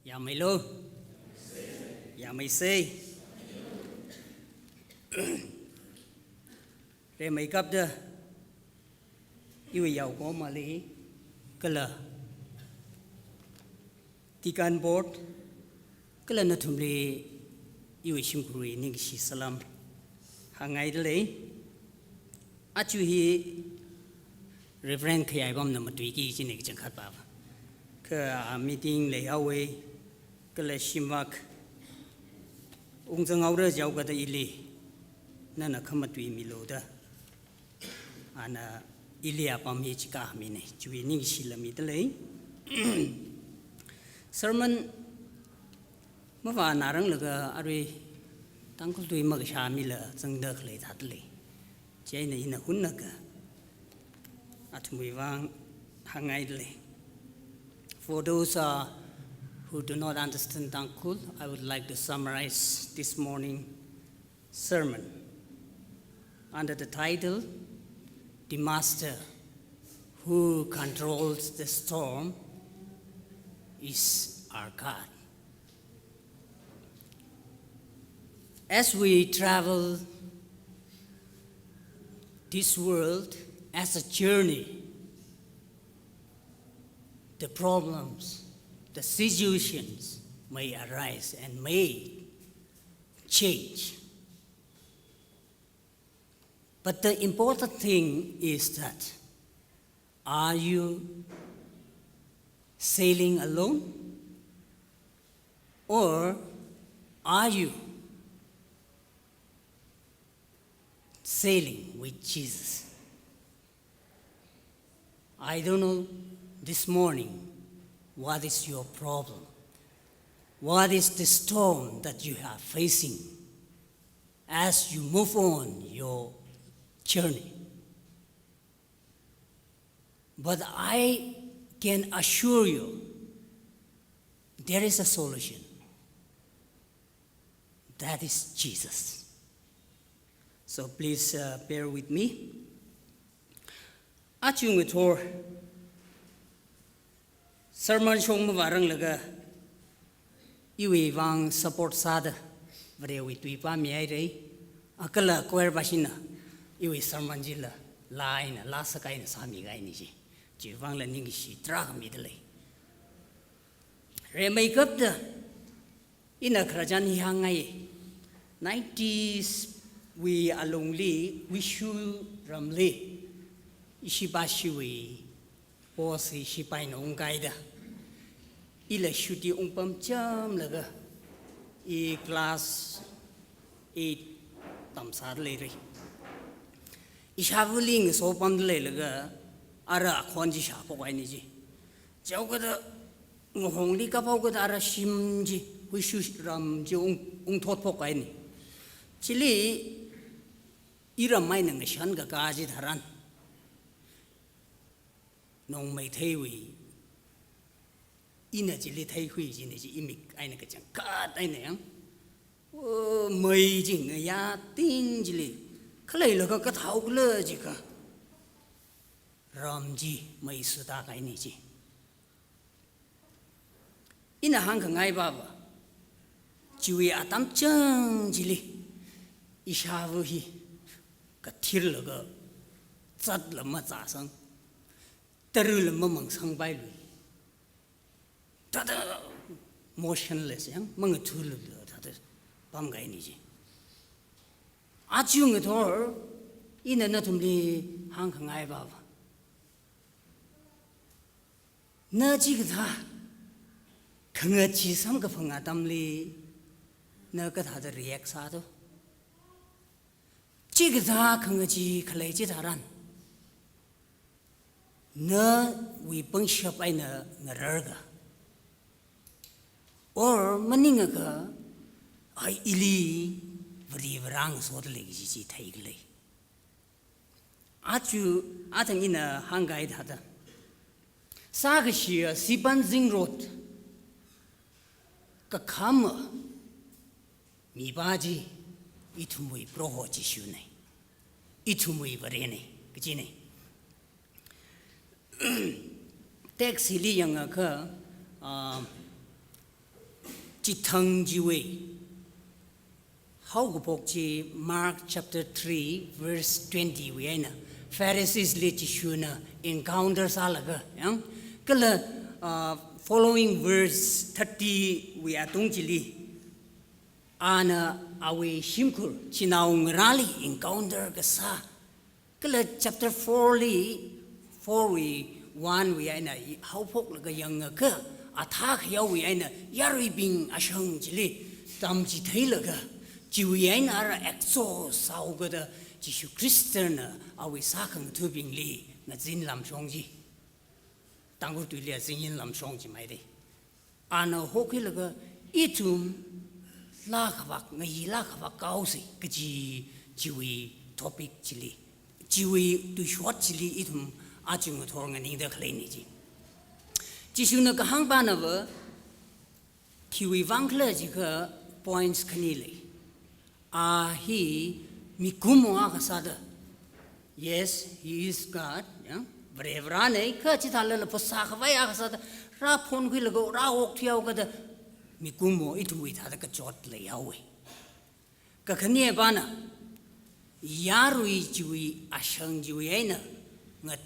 Dạ mày luôn. Dạ mày xì. Để mày cấp đó. Yêu giàu có mà lý. Cái là Tikan board. Cái là nó thùng lý yêu xung quanh những cái salam. Hàng ngày đó lấy. Chú hi Reverend khai bom nằm tùy kỳ trên này chẳng khát bảo. Cái meeting lấy away. Cái là Shimak. Ông dân ngầu đó giàu cái đó ili. Nó là không tùy mi lô đó. Anh ili apam hi chỉ cả mi này. Chú ý những cái gì là mi đó lấy. Sermon mà vào narang là cái tăng có tùy mà cái sao mi là dân được lấy thật lấy. Chế này là hun nè. Chúng mình vang hàng ngày lấy. For those who do not understand Tangkul, I would like to summarize this morning sermon under the title, The Master Who Controls the Storm is Our God. As we travel this world as a journey, the problems, the situations may arise and may change. But the important thing is that, are you sailing alone? Or are you sailing with Jesus? I don't know this morning what is your problem. What is the storm that you are facing as you move on your journey? But I can assure you there is a solution. That is Jesus. So please bear with me. Achung ithor sermon shong mawarang laga iwi wang support sada vare wi tui pa mi ai rei akala kwer basina iwi sermon jila line la sakai na sami gai ni ji ji wang la ning si tra mi de le re make up da ina khrajan hi hangai 90s we alongli we shu ramli Ishibashi Bosi Shipai no guide. Ila shuti umpam cham laga. E class 8 tamsar lere. Ishavuling so pandle laga. Ara khonji shapo kainiji. Jawgada ngongli kapawgada ara shimji. Wishu ramji thot po kaini. Chili iramay nang shan ga kaji dharan. Nong may thay hui ina chỉ lấy thay hui chỉ này chỉ imik ai này cái chẳng cát ai này ang mày chỉ người ya tin chỉ lấy cái này là cái tháo cái lơ chỉ cả ram chỉ mày sửa ta cái này chỉ ina hang cái ngay ba chui atam chăng chỉ lấy isha vui cái thiệt là cái chặt là mà giả sang Teru lama mangsang bai lui, tada motionless yang mengetul lu tada pam gai ni je. Aciung itu ina na tumli hang kangai ba. Na jika kangaji sam ka pengatam li na ka tada react satu. Jika kangaji kalai jitaran. Na we bang shop ay na ngararga or maninga ka ay ili vrivrang so de legi ji thai glei achu atang ina hangai thada sa ga shi sipan jing road ka kham mi ba ji ithumui pro ho ji shu nei ithumui bare nei ki nei taxi li yang ka chỉ thằng gì vậy how có bốc chỉ Mark chapter 3 verse 20 vậy nè Pharisees lê chỉ xưa nè encounter sao là cái là following verse 30 we are tung chỉ li ana awe simkur chỉ nào ngrali encounter cái sa cái là chapter 4 li 4 we 1 we ai nè how phúc là cái yang cái thác hiếu we ai nè yari bing ashang chỉ li tam chỉ thấy là cái chỉ we ai nè ra exo sao cái đó chỉ số Christian nè awe sa khang thu bing li na zin làm xong gì当我对了声音làm xong chỉ mày đi anh học cái là cái ít chum lá khắp vạc ngày lá khắp vạc cao gì cái gì chỉ topic chỉ li chỉ đối short chỉ li ít chum à chừng một thằng anh được lấy này chỉ số nó cái hàng ban nào vậy thì vang khơi chỉ cái points cái này lấy hi mi kumo à cái sao đó yes he is God Brevra này cứ chỉ thằng là phật sa vậy à sao ra phun khi là go ra học theo cái đó mi cũng mua ít tuổi thà cái chót lấy áo ấy cái khné này bạn à yarui chui asang chui ấy nè ngặt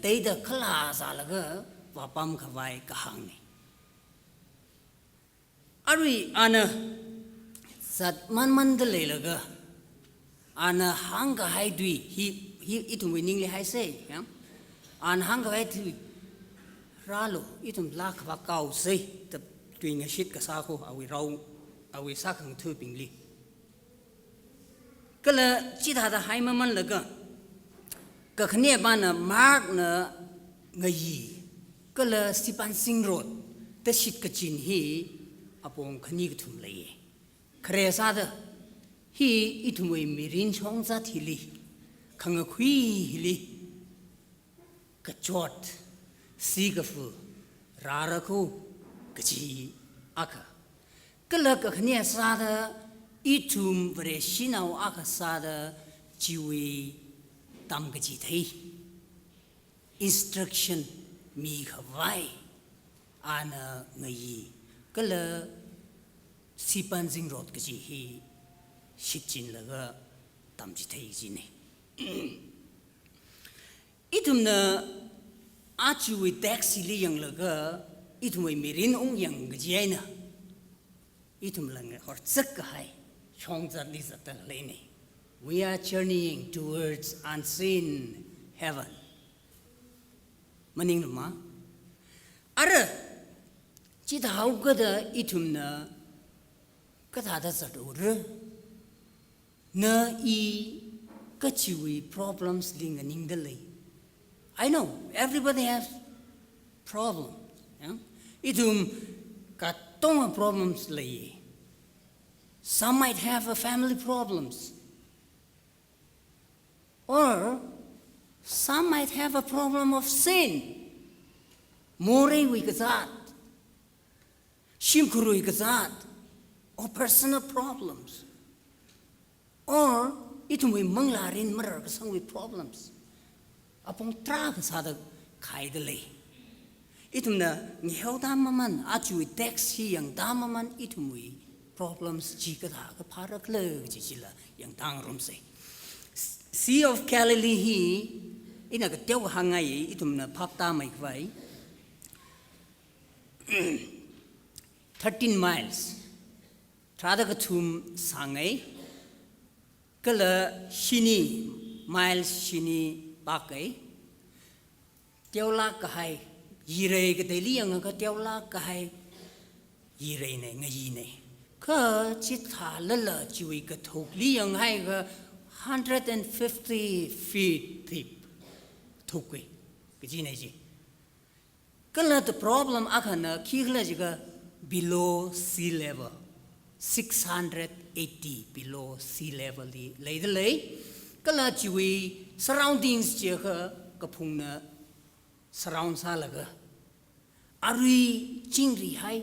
tây đó khla sa là cái và pam khawai cái hàng này arui ana sat man đó lấy là cái ana hang cái hai đuôi hi ít tuổi nín lấy hai say anh hang cái thì ra luôn ít thằng lá khắp cao xây tập truyền nghe shit cái sao cô ở vì sao không thưa bình li cái là chỉ thà hai mươi là cái khné này bạn là Mark là người gì cái là Stephen Singh roadแต่ shit cái chuyện hi apong khné cái thùng lấy cái sao đó hi ít thằng người mirin chong ra thì li khang khui li cái chót xí cái phu ra ra khu cái gì cái là cái này sao đó ít chum về xin nào sao đó chỉ tâm cái gì thấy instruction mi cái vai anh người gì cái là Stephen Singh road cái gì hi shit chín là cái tâm chỉ thấy gì này ít hôm nè à chui taxi li yang là cái ít hôm mirin ông yang cái gì nè ít hôm là họ rất cái hay trong giờ đi rất là lên này we are journeying towards unseen heaven maning đúng không à chỉ tháo cái đó ít hôm nè cái thà đó rất rồi nè cái chui problems li ngang ninh đây I know everybody has problems. Itum katonga problems lay. Some might have family problems, or some might have a problem of sin. More we kazat, shimkuru kazat, or personal problems, or itum we manglarin marar kasang with problems. Apong tra cái sao đó khai được lấy, ít hôm nhiều đam man, chui taxi yang đam man ít hôm problems chỉ cái thà cái parak lơ chỉ là yang tang rom say. Sea of Galilee hi, ina cái tiêu hàng ngày ít hôm pop ta mấy vậy, 13 miles, tra được cái thum sang ấy, cái là shini miles shini bác ấy tiêu la cái gì cái đại lý yang cái tiêu la cái gì này ngay gì này cái chỉ thà lỡ chui cái thuộc lý yang hay cái 150 feet deep thuộc cái gì này gì cái là the problem akan khi là gì cái below sea level 680 below sea level đi lấy cái là chui surroundings chỉ cái phùng nè surround sao là cái ari chinh ri hay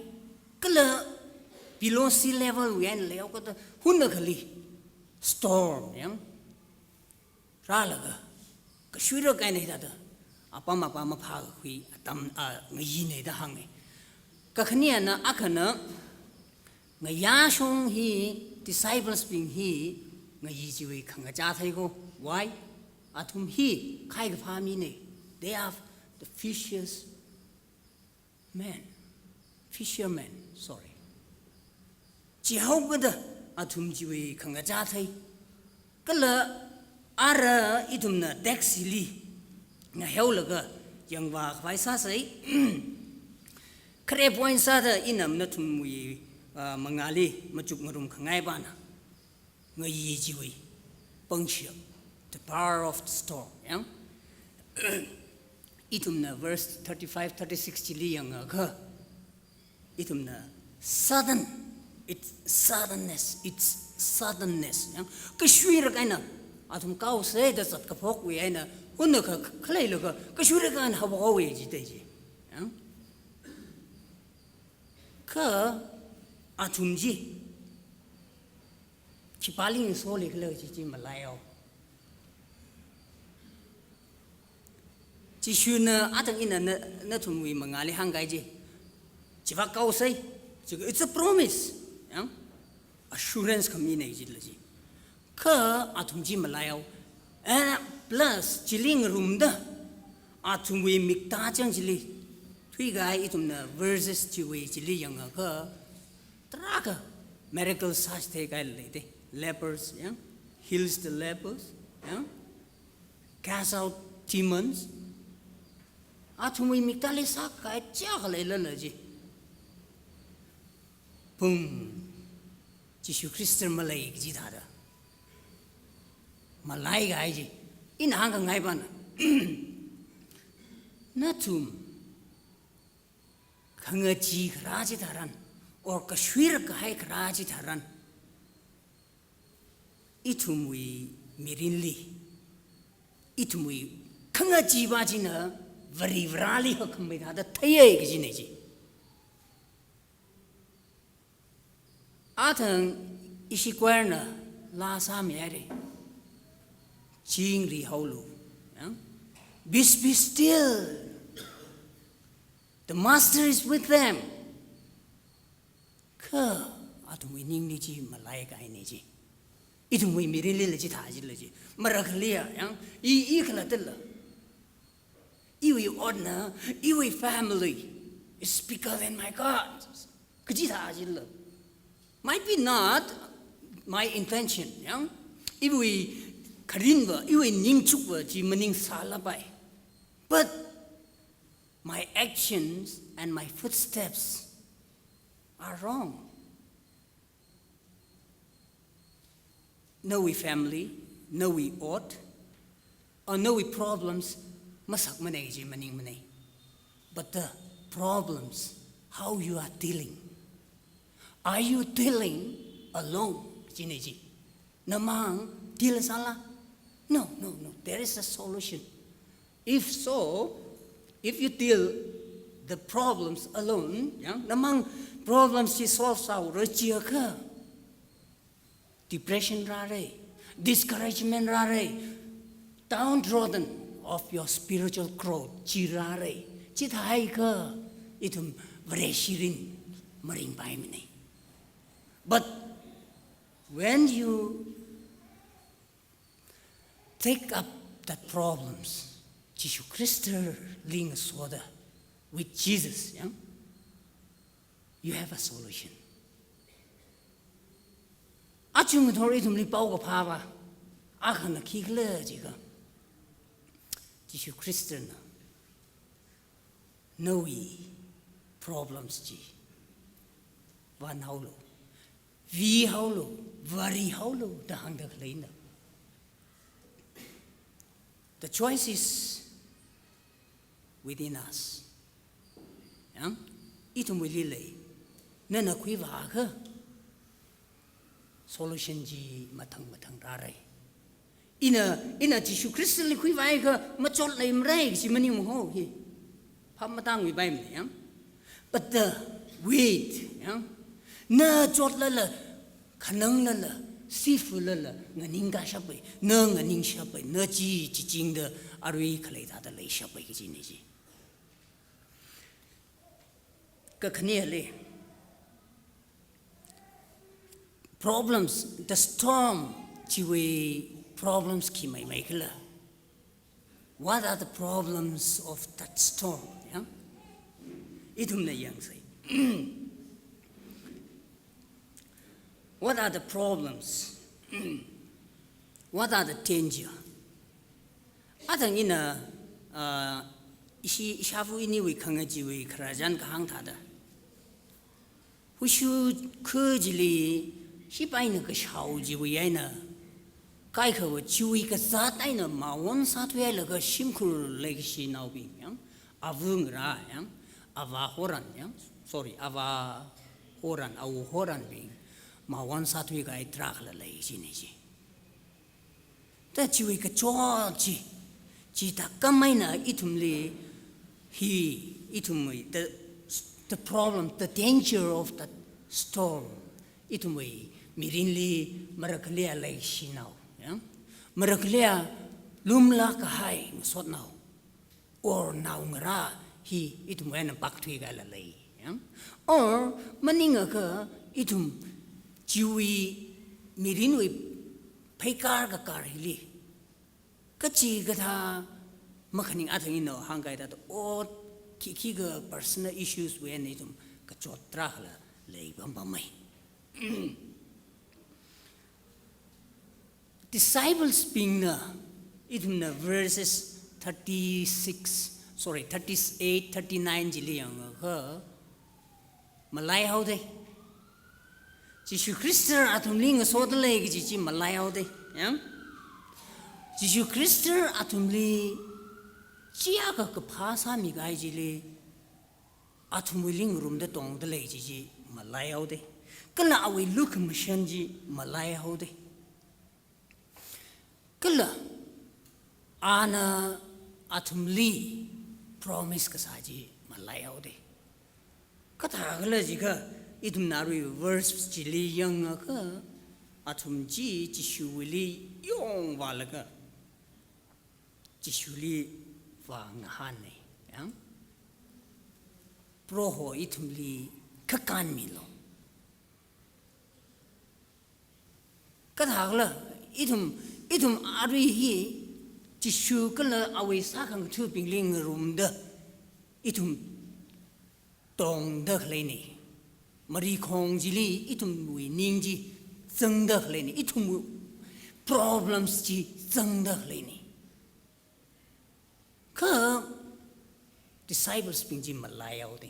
cái là below sea level we anh leo cái hun là cái storm nhá ra là cái suy ra cái này đó apa mà phá cái tâm người gì này đó hàng này cái này nó ác nó ngay ya shong he disciples being he ngay yi ji wei khang ja thai go why atum he khai ga pha mi ne they are the fishermen sorry chỉ hậu cái đó atum ji wei khang ga ja thai cái là ara itum na taxi li nga heo la ga yang wa phai sa sai kre point sa da inam na thum mui mangali machuk ngarum khangai ba na ngai yi ji wei pangshia the power of the storm yang itum na verse 35 36 chi li yang ga itum na it's suddenness yang ka shui ra kai na atum kau se da sat ka phok wi ai na un na khlai lo ka shui ra kan ha bo wi ji dai ji yang ka atum ji chi paling so le khle ji malai ao chỉ xuyên ở trong in nó thùng mì mà ngài lấy hàng cái gì chỉ phải câu say chỉ it's a promise assurance kami này gì là gì cơ ở thùng gì mà lại and plus chỉ linh room đó ở thùng mì mít ta chẳng chỉ li thui cái ít thùng verses chỉ vì chỉ li yang cơ tra cơ miracle such thế cái lấy thế lepers heals the lepers cast out demons athumui miktali sak kai cha le le ji pum Jesus Christ malai ji da da malai gai ji in hang ka ngai ban na thum khanga ji khra ji daran or ka shwir ka hai khra ji daran ithumui mirinli ithumui khanga ji ba ji na very rally ho kham da da thai cái gì này gì a thằng isi quer na la sa me re ching ri ho lu be still the master is with them kha a thằng we ning ni ji malai kai ni ji I thằng we mi ri le ji tha ji le ji mara khlia I khla tel la Iwi ordner, iwi family is bigger than my God. Might be not my intention, Iwi karinva, iwi ningchukwa ji maning salabai. But my actions and my footsteps are wrong. No we family, no we ought, or no we problems. Masak manay ji maning manay. But the problems, how you are dealing. Are you dealing alone? Ji namang deal sala? No. There is a solution. If so, if you deal the problems alone, namang problems ji solve sao rajia ka. Depression rare, discouragement rare, downtrodden of your spiritual growth, chirare, chithai ka, itum vreshirin maring paimini. But when you take up the problems, Jishu Christa ling soda with Jesus, you have a solution. Achung thori itum li pau ka phawa, akhana khikle jiga. Jishu Christian, no problems ji. One holo, vi holo, very holo, the hang the The choice is within us. Itum wilile, nana quiva solution ji matang rare. In a tissue crystal equivalent, machol name rags, you many more here. Pamatang we buy me, but the weed, na jot lala, canang lala, seafood lala, naninga shape, nung a ning shape, nurji, teaching the Ari Kaleta, the lay shape, Ginaji. Kaknearly problems the storm chiwe problems ki mai mai kala what are the problems of that storm yeah itum na yang sai what are the problems what are the danger atang ina shafu ini we khanga ji we kharajan khang thada who should kujli shi pai na ka shau ji we yaina kai kha wa chui ka sa tai na ma won sa thwe la ka shim khur le shi nau bi yang avung ra yang ava horan yang sorry ava horan au horan bi ma won sa thwe ka ai trak la le shi ni ji ta chui ka cho ji ji ta kamai na itum le he itum the problem the danger of that storm itum we mirinli maraklia lai shinau yeah maraklia lumla ka hai sot now or now ngara he itum when pak thui ga la lai yeah or maninga ka itum jiwi mirinwi paikar ka karili kachi gatha makhaning athangi no hangai da o ki ga personal issues we ne tum ka chotra la lei bam bam mai disciples being itum na verses 38 39 jili yang ha malai how de Jesus Christ atum ling so de le ji malai how de yeah Jesus Christ atumli chia ka phasa mi gai ji le atumling room de tong de le ji malai au de kala awi look mission ji malai au de kala ana atumli promise ka sa ji malai au de ka tha gala ji ka idum na ri verse ji li yang ka atum ji shu li yong wa la ka Jishuli vang hane, yang proho itumli kakan milo. Katagla itum ari hi jishu kala awi sakang tu pingling room de itum dong de kleni mari kong jili itum wi ningji zeng de kleni itum problems ji zeng de kleni. Ka disciples pinji malaya ode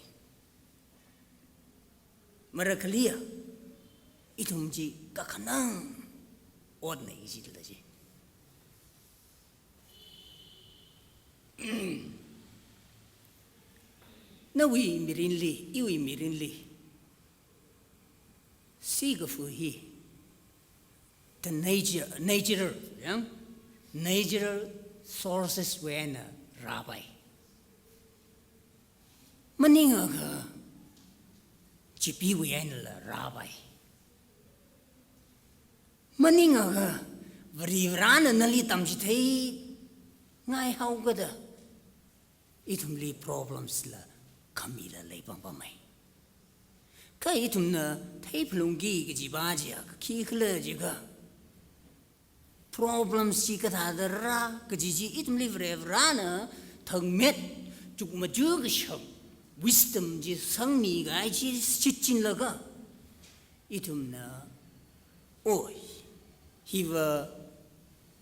maraklia itumji kakhanang od nei ji la ji na wi mirinli siga fu hi the nature yeah nature sources when Rabbi maninga ga chipi wen la rabbi maninga ga vrivran nali tamji thei ngai hau ga da itumli problems la kamila lei bam bam mai ka itum na thei phlungi gi ji ba ji ka khi khla ji ga problems chi ka tha da ra ka ji itum li vrivran thang met chuk ma ju ga sham wisdom ji sang mi ga ji chichin la ga itum na oi hi va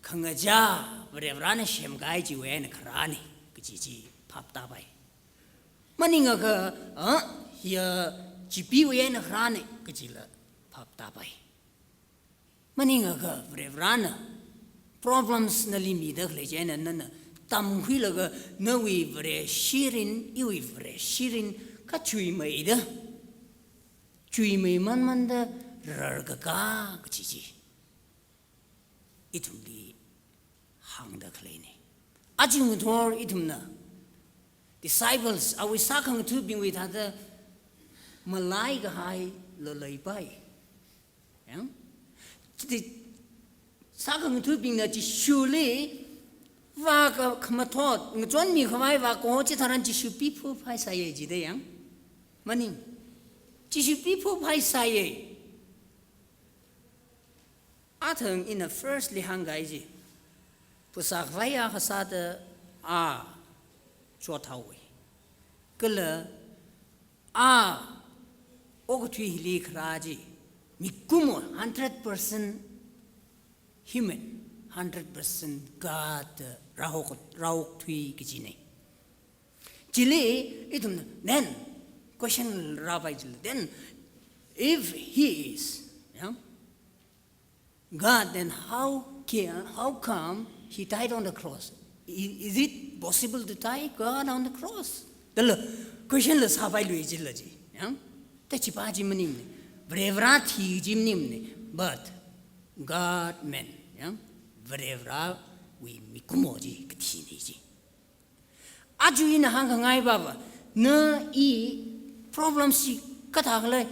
khanga ja vrivran shem ga ji wen khrani ka ji phap ta bai maninga ga ya ji pi wen khrani ka ji la phap ta bai maninga ga vrivran problems na limi da le jena na tam hui la ga na wi vre shirin i vre shirin ka chui mai man da rar ga ka chi itum li hang da klene ajung thor itum na disciples awi sakang tu bing with other malai ga hai lo lai bai yang sakang tu bing na ji shuli va ka khmathot ngchon mi khwai va ko chi tharan ji shu pi phu phai sa ye ji de yang mani ji shu pi phu phai sa ye Athang in the first lihangaiji, Pusakvaya Hasada Chothawi. Gula Ogtwi Hili Kraji, Mikumo, 100% human, 100% God, Rauk Twi Gijine. Chile, then, question Rabbi Jile, then, if he is, God, then how come he died on the cross? Is it possible to die God on the cross? The question is how I do it. But God man, wherever we mikumoji katini. Aju in hangangai baba, no problems katagale.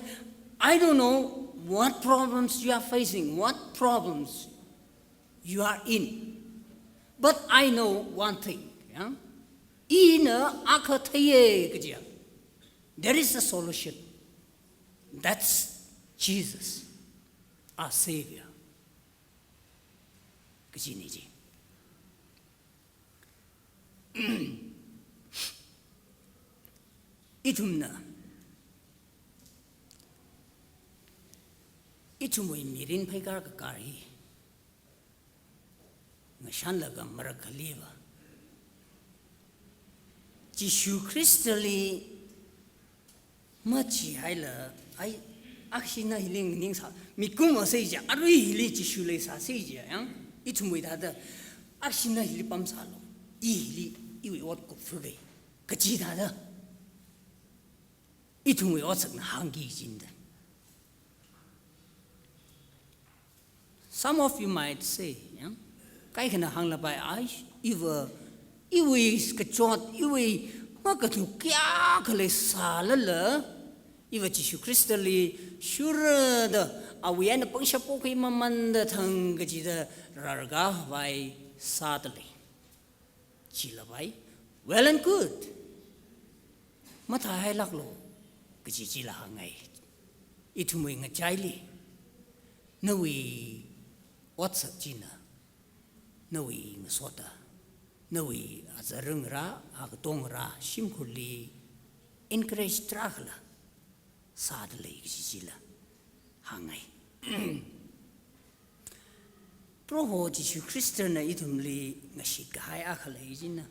I don't know what problems you are facing, what problems you are in. But I know one thing. There is a solution. That's Jesus, our Savior. Itumna. Itumui mirin pegar kari. Nashanlaga marakaliva. Jishu Christali Machi Hila, I Akshina healing Ningsha, Mikuma Seja, Ari Hili Jishule Saseja, Itumui other Akshina Hilipam Salo, Ihili, Iwi what go free, Kachita. Itumui also hangi in the. Some of you might say, Kai can hang by eyes, Iwi skachot, Iwi, Makatu Kiakale Salala, Iwa Jishu Christali, sure the Awian Pangshapoki Mamanda Tangajida Rarga by Sadly. Chilabai, well and good. Matai Laklo, Gajila Hangai. Itumuing a chili. No, we. What's a Gina? No, we Maswata. No, we as a rungra, Agdongra, Shimkuli, encourage Tragla, sadly, Gila, Hangai. Proho Jishu Christian itumli Nashikai Akalajina.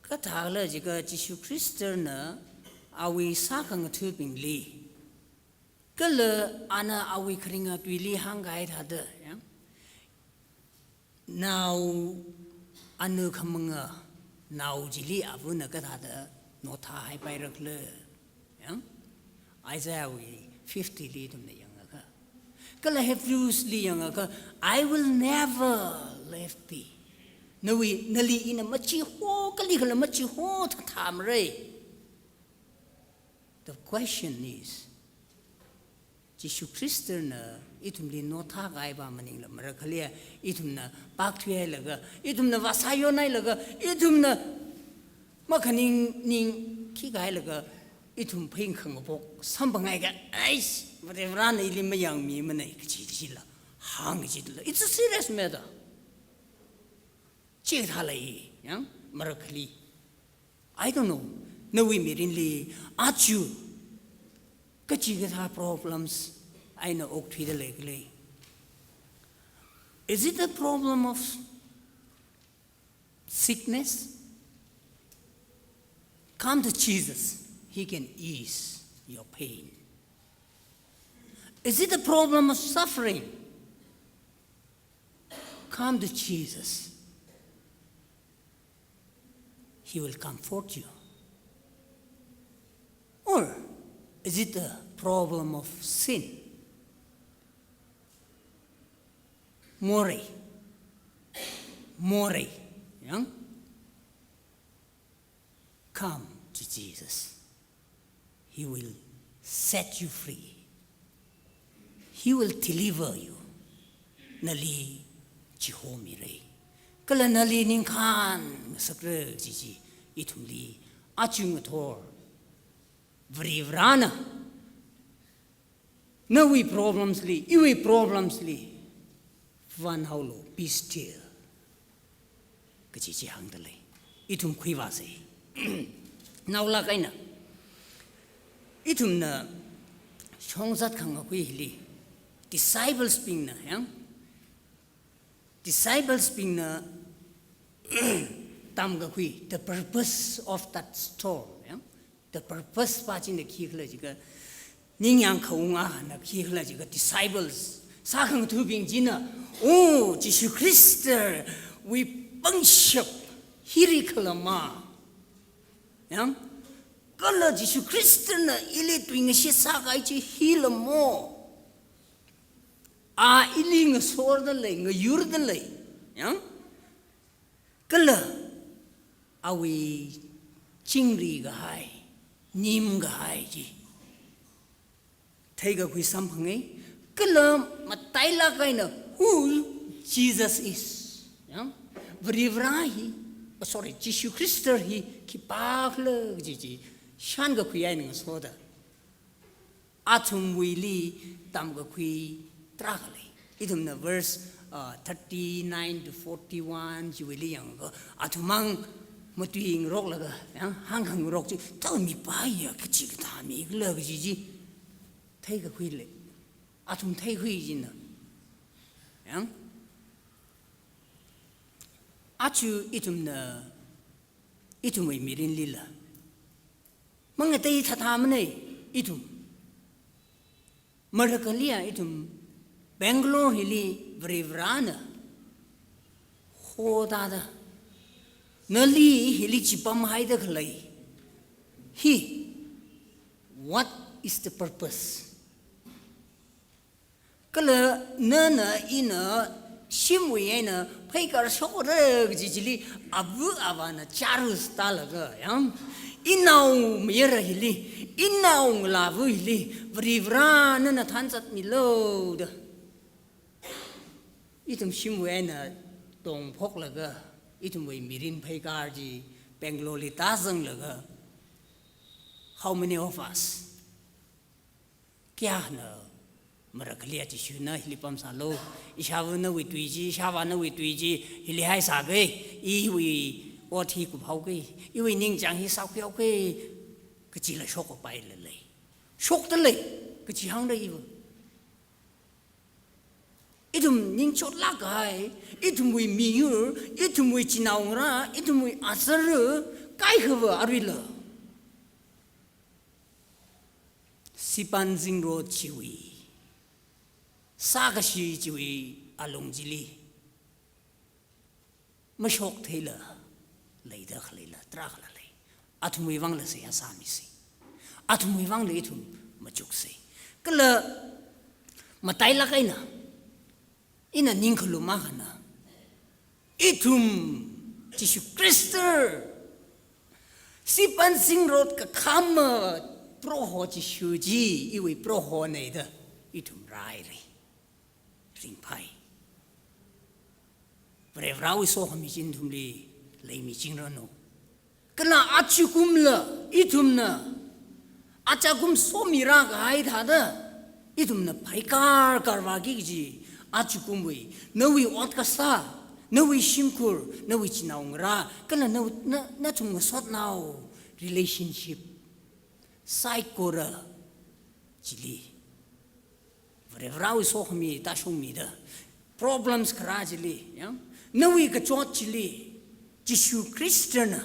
Katala Jiga Jishu Christian, are we sakang tubing Lee? Gala Anna are we cutting up really hangai had now Anu Kamanga, now Jili Avuna Gatada, not high by the club. Isaiah, we 50 lead on the younger. Gala have loosely younger, I will never leave thee. No, we Nelly in a machi ho, Calical machi ho to Tamre. The question is, Jishu Christian, itumli no tagai ba manila marakalia, itumna baktuya laga, itumna vasayo nai laga, itumna makaning ning kigai laga, itum pink hangabok, sambangai ice, whatever an ilimayang me manai kachila, hang jitla. It's a serious matter. Chit halai, marakali. I don't know. No, we meanly achu. Kachigat problems. I know oak tree the leg. Is it a problem of sickness? Come to Jesus. He can ease your pain. Is it a problem of suffering? Come to Jesus. He will comfort you. Or is it a problem of sin? More. Come to Jesus. He will set you free. He will deliver you. Nali Jihomire. Kala nali ningkan sakre jiji itumli achung ator. Vrivrana. no we problems li, iwe problems li, van haulo, be still. Keci hang dale, itum kuiva se. Now la kaina, itum na shongzat kanga kui li, disciples ping na, yang, disciples ping na. Tamga kui, the purpose of that storm, yeah? The purpose pachin the kihla jiga, ningyang kaunga na kihla jiga disciples, sakang tubing jina, oh, Jesu Christ, we bangship, hirikalama, yeah? Kala Jesu Christ na ili tuing si sakay chi hilamo, ili nga sordalay, nga yurdalay, yeah? Kala awi chingri gahai nim gahai ji thaiga kui samphangai kala mataila kaina who Jesus is yeah vrivrahi sorry Jesus Christ hi ki pakla ji shan ga kui ai nang soda atum wili tam ga kui trakale idum na verse 39 to 41 jiwili yang go atumang matuing rok laga yang hang rok ji tau mi pa ya kichi ta mi la ji ji thai ga khui le atum thai khui ji na yang achu itum na itum wi mirin lila manga tai tha tha mane itum marakalia itum Bangalore hili Vrivrana Hodada Nali hili chipam haida khlai He what is the purpose Kala nana ina shimwi ina paikar shokora jijili abu avana charus talaga yam Inau mera hili inau lavu hili Vrivrana na thansat milod itum shimwena tong phok laga itum we mirin phaikar ji Bangalore tazang laga how many of us kya na maraklia ji shuna hilipam salo ishavana we tuiji shavana we tuiji hili hai sa ge I we othi ku phau ge I we ning jang hi sau kyau ge ka ji la shok ko pai le le shok de le ka ji hang de I itum ning chot la gai itum we miur itum we chinaungra itum we asar kai khwa arila sipan jing ro chiwi sagashi chiwi along jili mashok thela leida khlela tra khla le atum we wang la se asami se atum we wang le itum machuk se kala matai la kaina ina ningkhulu mahana itum Jesu Christ sipan sing road ka khama proho Jesu ji iwi proho nei da itum rai ri ring pai brevrawi so hami jin thumli lei mi jing ro no kana achukum la itum na achakum so mira ga hai tha da itum na paikar karwa gi ji achukumwi nawi otkasa nawi shimkur nawi chinaungra kana na chung sot now relationship saikora jili vrevrawi sokhmi ta shungmi da problems khra jili ya nawi ka chot jili Jesu Christian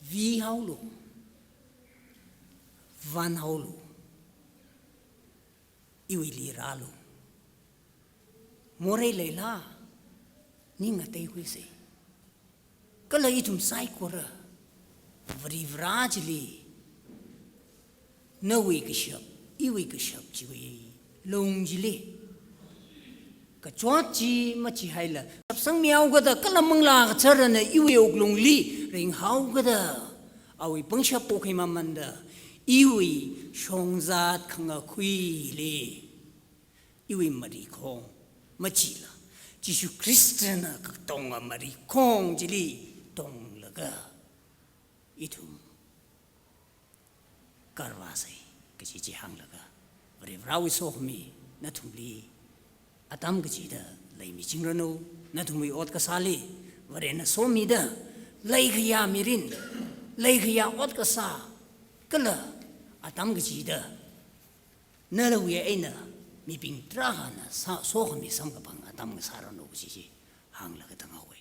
vi haulo van haulo iwi li ralo more leila ninga te hui se kala itum sai kora vrivrajli no we kishap iwi kishap jiwi longjili ka chwachi machi haila sapsang miao gada kala mangla charana iwi oglongli ring hau gada awi pangsha pokhai mamanda iwi shongzat khanga khui le iwi mari khong machila Jesu Christiana ka tonga mari khong jili tong laga itum karwasai kaji ji hanglaga vare vrawi sohmi nathumli atam kaji da laimi jingrano nathumi ot kasali vare na somi da laikhiya mirin laikhiya ot kasa kala atam kaji da nalawi aina mi ping trahana sohmi samgapang atam kasarano kaji hanglaga tangawai